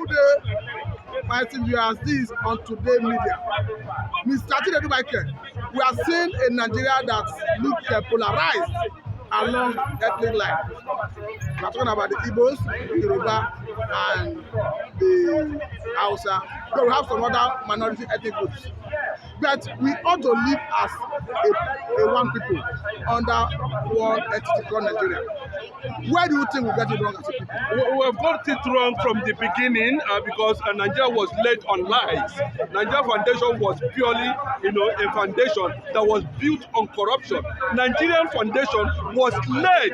day, my viewers, this on Today Media. Mr. Chinedu Michael, we are seeing a Nigeria that looks polarized along ethnic line. We are talking about the Igbos, the Yoruba, and the Hausa. But we have some other minority ethnic groups. But we ought to live as a one people under one entity called Nigeria. Where do you think we get it wrong as a people? We have got it wrong from the beginning because Nigeria was led on lies. Nigeria foundation was purely, a foundation that was built on corruption. Nigerian foundation was led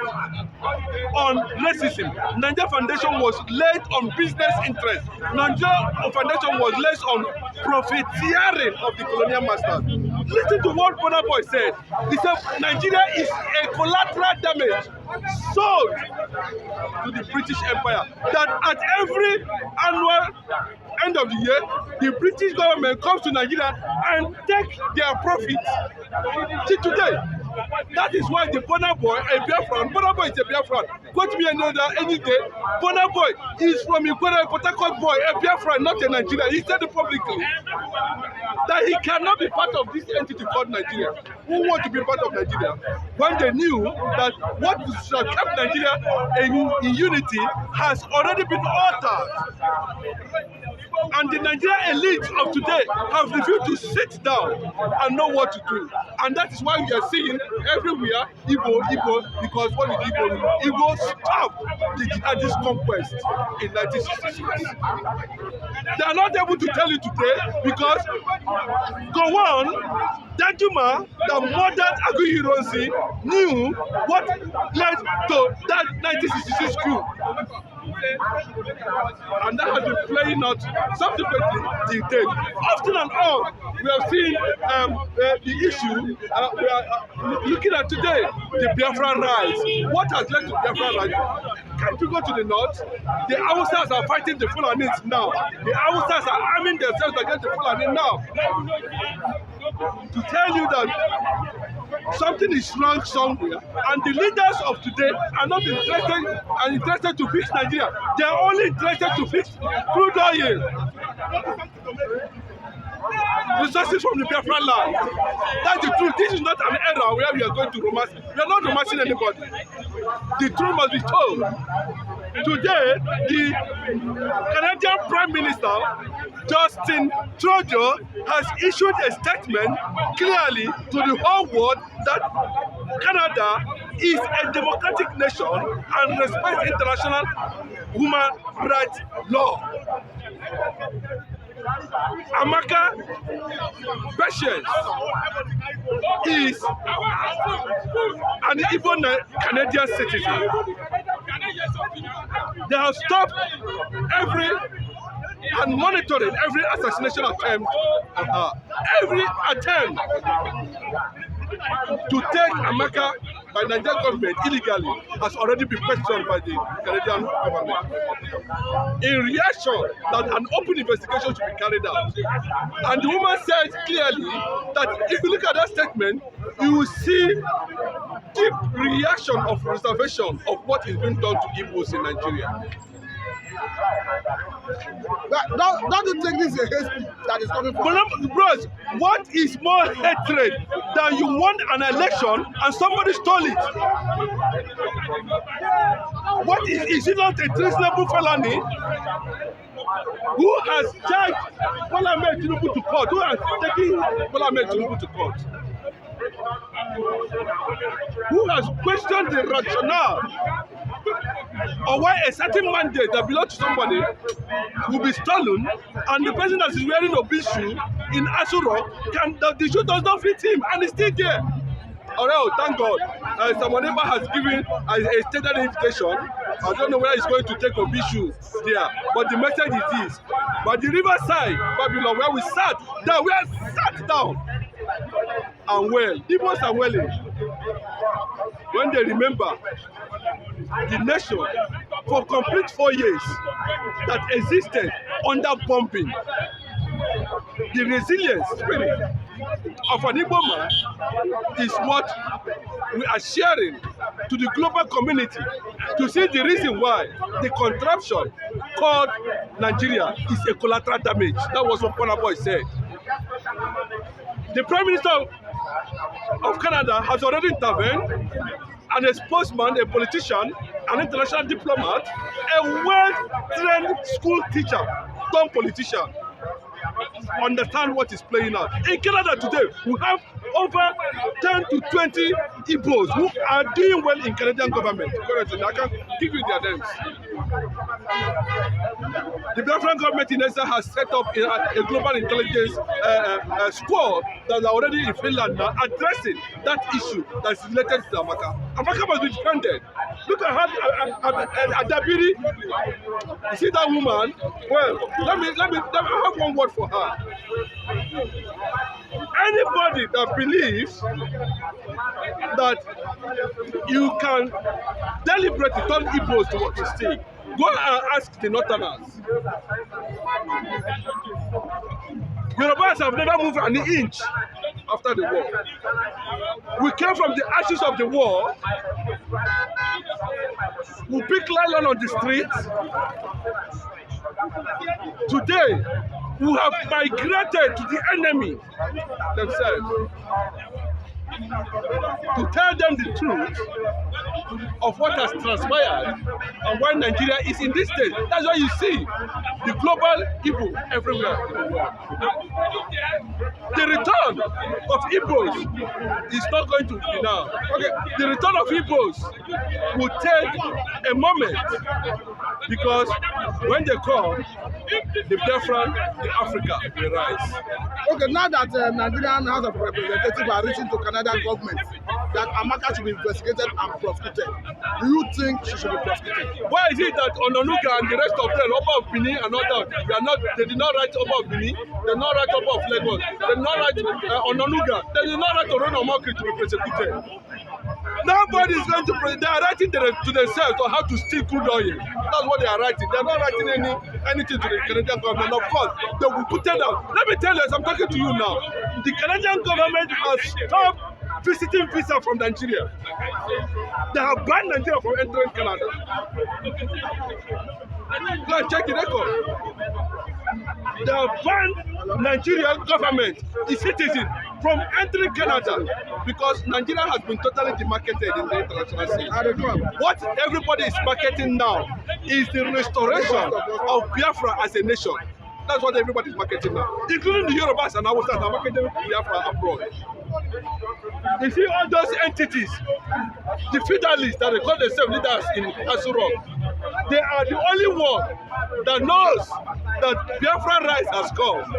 on racism. Nigeria foundation was led on business interests. Nigeria foundation was led on profiteering of the colonial masters. Listen to what Bonner Boy said. He said Nigeria is a collateral damage sold to the British Empire. That at every annual end of the year, the British government comes to Nigeria and take their profits. See today, that is why the Bonner Boy, a Biafran, Bonner Boy is a Biafran. Go to me any day. Bonner Boy is from Ikwere, Port Harcourt boy, a Biafran, not a Nigerian. He said it publicly that he cannot be part of this entity called Nigeria. Who want to be part of Nigeria when they knew that what should have kept Nigeria in unity has already been altered? And the Nigerian elites of today have refused to sit down and know what to do. And that is why we are seeing everywhere Igbo, because what is Igbo? Igbo stopped the jihadist conquest in 1966. They are not able to tell you today because Gowon, Danjuma, that murdered Aguiyi-Ironsi, knew what led to that 1966 coup. And that has been playing out subsequently till date. Often and on, we have seen the issue we are looking at today, the Biafra rise. What has led to Biafra rise? Can't you go to the north? The Hausas are fighting the Fulanis now. The Hausas are arming themselves against the Fulani now. To tell you that something is wrong somewhere, and the leaders of today are not interested to fix Nigeria. They are only interested to fix crude oil. Resources from the Biafra land. That's the truth. This is not an era where we are going to romance. We are not romancing anybody. The truth must be told. Today, the Canadian Prime Minister, Justin Trudeau, has issued a statement clearly to the whole world that Canada is a democratic nation and respects international human rights law. Amaka Patience is an Igbo Canadian citizen. They have stopped and monitoring every assassination attempt on her. Every attempt to take Amaka by Nigerian government illegally has already been questioned by the Canadian government. In reaction that an open investigation should be carried out. And the woman said clearly that if you look at that statement, you will see deep reaction of reservation of what is being done to Igbos in Nigeria. Don't you think this is a hate speech that is coming from? Bros, what is more hatred than you won an election and somebody stole it? What is it not a treasonable felony? Who has charged Bola Ahmed Tinubu to court? Who has taken Bola Ahmed Tinubu to court? Who has questioned the rationale or why a certain mandate that belongs to somebody will be stolen and the person that is wearing a big shoe in Asuro, the shoe does not fit him and he's still there. Although, thank God, Samoneba has given a stated invitation. I don't know whether he's going to take a big shoe there, but the message is this. But the riverside, Babylon, where we sat down and well, Igbos are welling when they remember the nation for complete 4 years that existed under bombing. The resilience spirit of an Igbo man is what we are sharing to the global community to see the reason why the contraption called Nigeria is a collateral damage. That was what Burna Boy said. The Prime Minister of Canada has already intervened. An spokesman, a politician, an international diplomat, a well-trained school teacher, turned politician, understand what is playing out. In Canada today, we have over 10 to 20 Igbos who are doing well in Canadian government. Currently, I can give you their names. The Biafra government in Israel has set up a global intelligence squad that are already in Finland now addressing that issue that is related to Amaka. Amaka must be defended. Look at her, Adabiri. You see that woman? Well, let me have one word for her. Anybody that believes that you can deliberately turn Igbos to what you see, go and ask the Northerners. Yorubas have never moved an inch after the war. We came from the ashes of the war. We pick nylon on the streets. Today, we have migrated to the enemy themselves to tell them the truth of what has transpired and why Nigeria is in this state. That's why you see the global Igbo everywhere in the world. The return of Igbos is not going to be now. Okay, the return of Igbos will take a moment because when they come, the Biafra, the Africa will rise. Okay, now that Nigerian House of Representatives are reaching to Canadian government that Amaka should be investigated and prosecuted, do you think she should be prosecuted? Why is it that Ononuga and the rest of them, Oba of Benin and all that, they did not write Oba of Benin, they did not write Oba of Lagos, they did not write Ononuga, they did not write Oronomokri to be prosecuted? Nobody is going to they are writing to themselves on how to steal crude oil. That's what they are writing. They are not writing anything to the Canadian government. Of course, they will put it down. Let me tell you, as I'm talking to you now, the Canadian government has stopped visiting visa from Nigeria. They have banned Nigeria from entering Canada. Go and check the record. They have banned Nigerian government, the citizen, from entering Canada because Nigeria has been totally demarketed in the international scene. What everybody is marketing now is the restoration of Biafra as a nation. That's what everybody is marketing now, including the Yorubas and Hausas are marketing Biafra abroad. You see all those entities, the federalists that they call themselves leaders in Asuro, they are the only one that knows that Biafra rise has come.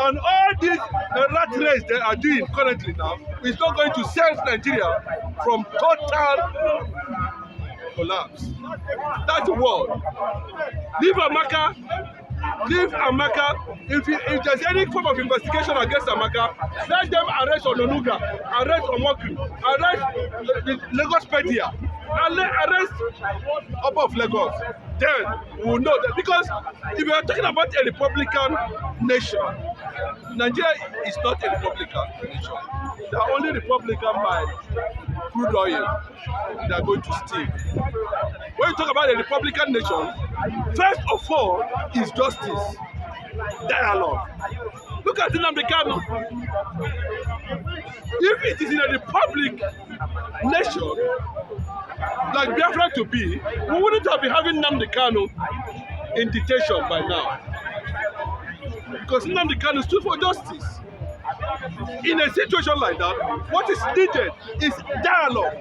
And all this rat race they are doing currently now is not going to save Nigeria from total collapse. That's the word. Leave Amaka. Leave Amaka. If there's any form of investigation against Amaka, let them arrest Ononuga, arrest Omokri, arrest the Lagos Pedia, and arrest Oba of Lagos. Then we will know that. Because if we are talking about a Republican nation, Nigeria is not a Republican nation. They are only Republican by crude oil they are going to steal. When you talk about a Republican nation, first of all is justice, dialogue. Look at Nnamdi Kanu. If it is in a republic nation like Biafra to be, we wouldn't have been having Nnamdi Kanu in detention by now. Because Nnamdi Kanu stood for justice. In a situation like that, what is needed is dialogue.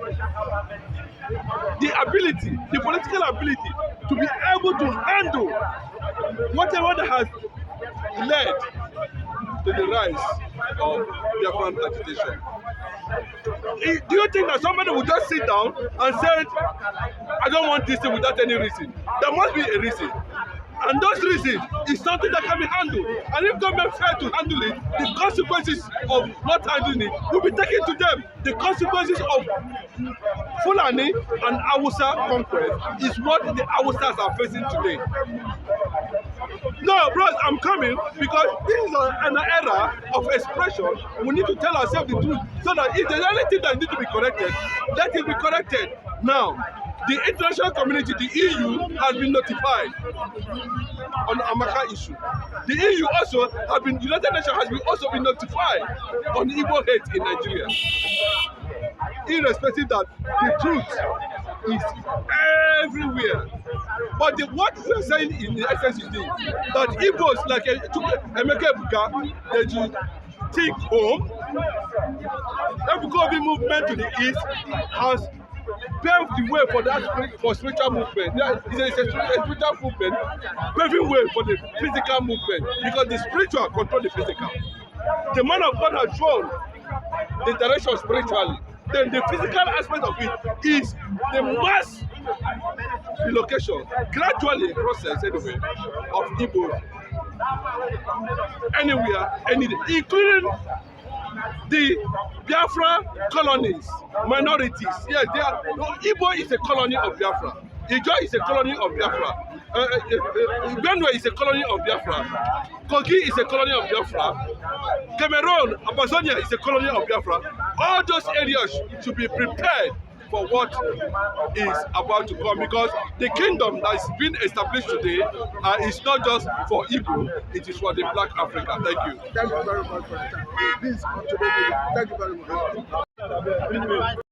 The ability, the political ability to be able to handle whatever that has led to the rise of Biafran agitation. Do you think that somebody would just sit down and say, I don't want this thing without any reason? There must be a reason. And those reasons is something that can be handled. And if government fail to handle it, the consequences of not handling it will be taken to them. The consequences of Fulani and Hausa conquest is what the Hausas are facing today. No, bros, I'm coming because this is an era of expression. We need to tell ourselves the truth so that if there's anything that needs to be corrected, let it be corrected now. The international community, the EU, has been notified on the Amaka issue. The EU also has been, United Nations has been also been notified on Igbo hate in Nigeria. Irrespective that the truth is everywhere. But what we are saying in the essence is this, that Igbos like Amaka Ebuka, they should think home. The Ebuka movement to the east has paved the way for spiritual movement. It's a spiritual movement paving way for the physical movement, because the spiritual control the physical. The man of God has shown the direction spiritually. Then the physical aspect of it is the mass relocation, gradually process anyway, of Igbo anywhere, including the Biafra colonies, minorities. Yes, Igbo is a colony of Biafra. Ijo is a colony of Biafra. Benue is a colony of Biafra. Kogi is a colony of Biafra. Cameroon, Amazonia is a colony of Biafra. All those areas should be prepared for what is about to come, because the kingdom that is being established today is not just for Igbo, it is for the Black Africa. Thank you. Thank you very much for the time. This on today. Thank you very much.